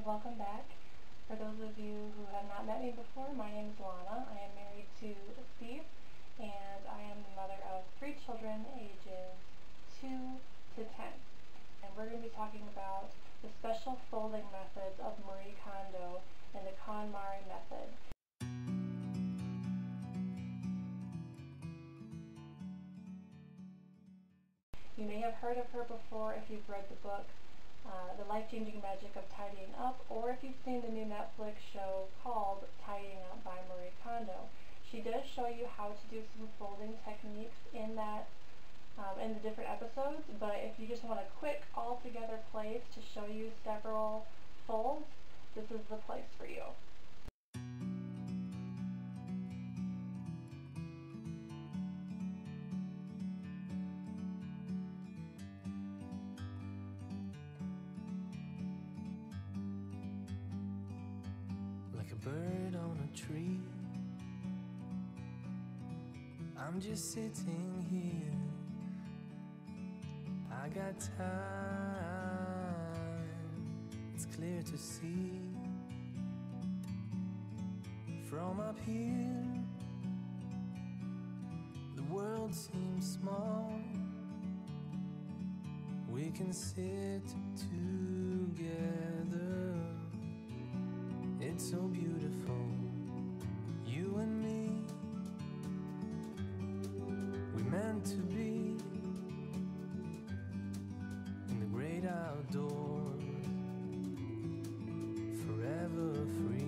welcome back. For those of you who have not met me before, my name is Lana. I am married to Steve, and I am the mother of 3 children ages 2 to 10. And we're going to be talking about the special folding methods of Marie Kondo and the KonMari method. You may have heard of her before if you've read the book, The Life-Changing Magic of Tidying Up, or if you've seen the new Netflix show called Tidying Up by Marie Kondo. She does show you how to do some folding techniques in the different episodes, but if you just want a quick all-together place to show you several folds, this is the place for you. Like a bird on a tree, I'm just sitting here. I got time, it's clear to see. From up here, the world seems small. We can sit together. It's so beautiful, you and me. We meant to be in the great outdoors, forever free.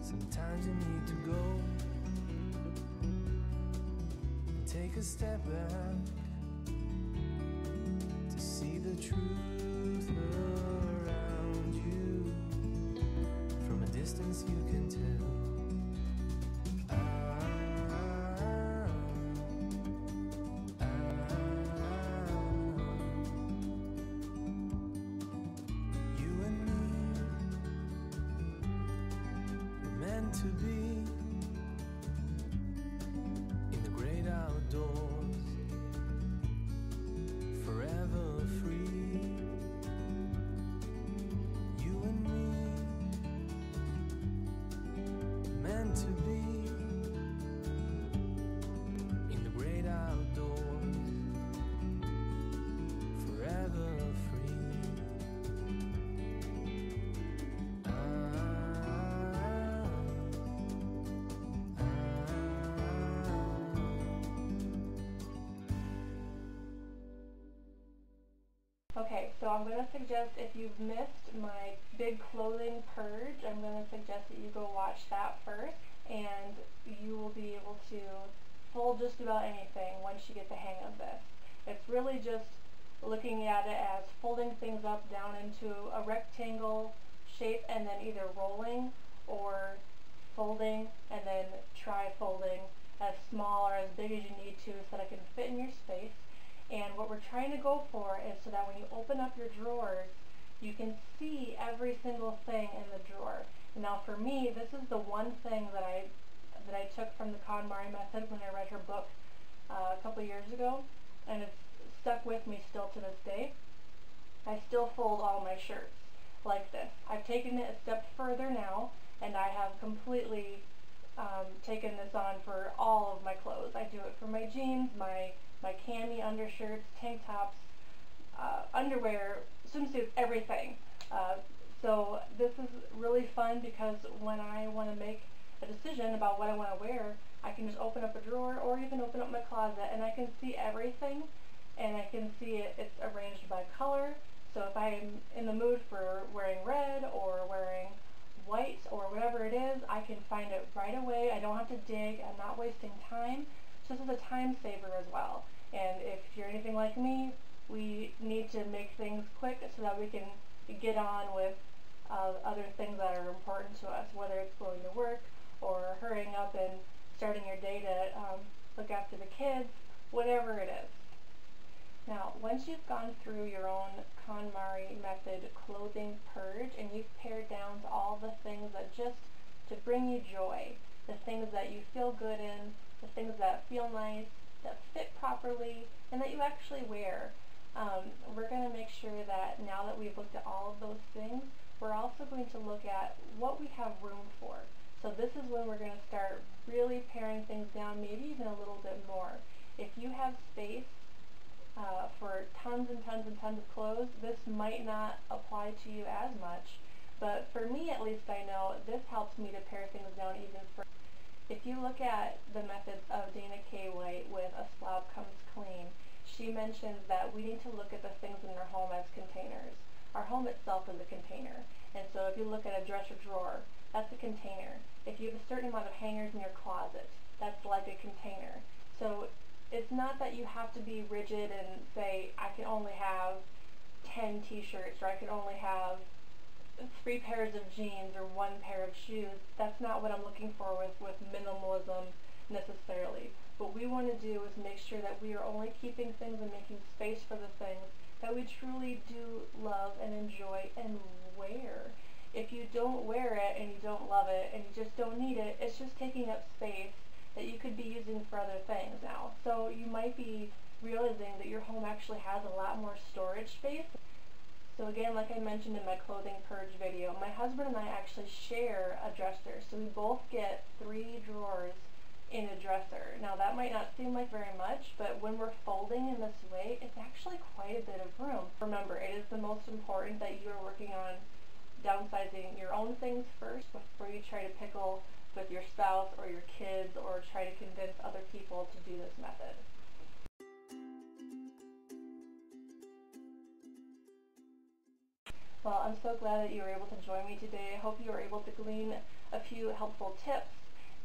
Sometimes you need to go and take a step back to see the truth around you. From a distance you can tell. You and me, we're meant to be in the great outdoors, forever free. You and me, meant to be in the great outdoors, forever free. Okay, so I'm going to suggest if you've missed my big clothing purge, I'm going to suggest that you go watch that first, and you will be able to fold just about anything once you get the hang of this. It's really just looking at it as folding things up down into a rectangle shape and then either rolling or folding and then try folding as small or as big as you need to so that it can fit in your space. And what we're trying to go for is so that when you open up your drawers, you can see every single thing in the drawer. Now for me, this is the one thing that I took from the KonMari method when I read her book a couple years ago, and it's stuck with me still to this day. I still fold all my shirts like this. I've taken it a step further now, and I have completely taken this on for all of my clothes. I do it for my jeans, my cami undershirts, tank tops, underwear, swimsuits, everything. So this is really fun because when I want to make a decision about what I want to wear, I can just open up a drawer or even open up my closet and I can see everything, and I can see it's arranged by color. So if I'm in the mood for wearing red or wearing white or whatever it is, I can find it right away. I don't have to dig. I'm not wasting time. So this is a time saver as well. And if you're anything like me, we need to make things quick so that we can get on with other things that are important to us, whether it's going to work or hurrying up and starting your day to look after the kids, whatever it is. Now, once you've gone through your own KonMari method clothing purge and you've pared down to all the things that just to bring you joy, the things that you feel good in, the things that feel nice, that fit properly, and that you actually wear, we're going to make sure that now that we've looked at all of those things, we're also going to look at what we have room for. So this is when we're going to start really paring things down, maybe even a little bit more. If you have space for tons and tons and tons of clothes, this might not apply to you as much, but for me at least I know this helps me to pare things down even further. If you look at the methods of Dana K. White with A Slob Comes Clean, she mentions that we need to look at the things in our home as containers. Our home itself is a container, and so if you look at a dresser drawer, that's a container. If you have a certain amount of hangers in your closet, that's like a container. So it's not that you have to be rigid and say, I can only have 10 t-shirts, or I can only have 3 pairs of jeans or 1 pair of shoes. That's not what I'm looking for with minimalism necessarily. What we want to do is make sure that we are only keeping things and making space for the things that we truly do love and enjoy and wear. If you don't wear it and you don't love it and you just don't need it, it's just taking up space that you could be using for other things now. So you might be realizing that your home actually has a lot more storage space. So again, like I mentioned in my clothing purge video, my husband and I actually share a dresser. So we both get 3 drawers in a dresser. Now that might not seem like very much, but when we're folding in this way, it's actually quite a bit of room. Remember, it is the most important that you are working on downsizing your own things first before you try to pickle with your spouse or your kids or try to convince other people to do this method. Well, I'm so glad that you were able to join me today. I hope you were able to glean a few helpful tips,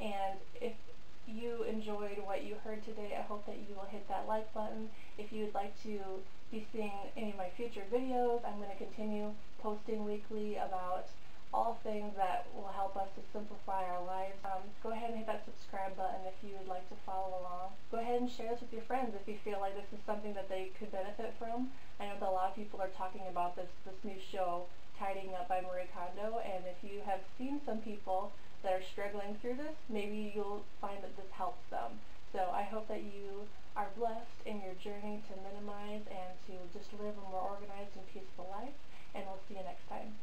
and if you enjoyed what you heard today, I hope that you will hit that like button. If you would like to be seeing any of my future videos, I'm going to continue posting weekly about all things that will help us to simplify our lives. Go ahead and hit that subscribe button if you would like to follow along. Go ahead and share this with your friends if you feel like this is something that they could benefit from. I know that a lot of people are talking about this new show, Tidying Up by Marie Kondo, and if you have seen some people that are struggling through this, maybe you'll find that this helps them. So I hope that you are blessed in your journey to minimize and to just live a more organized and peaceful life, and we'll see you next time.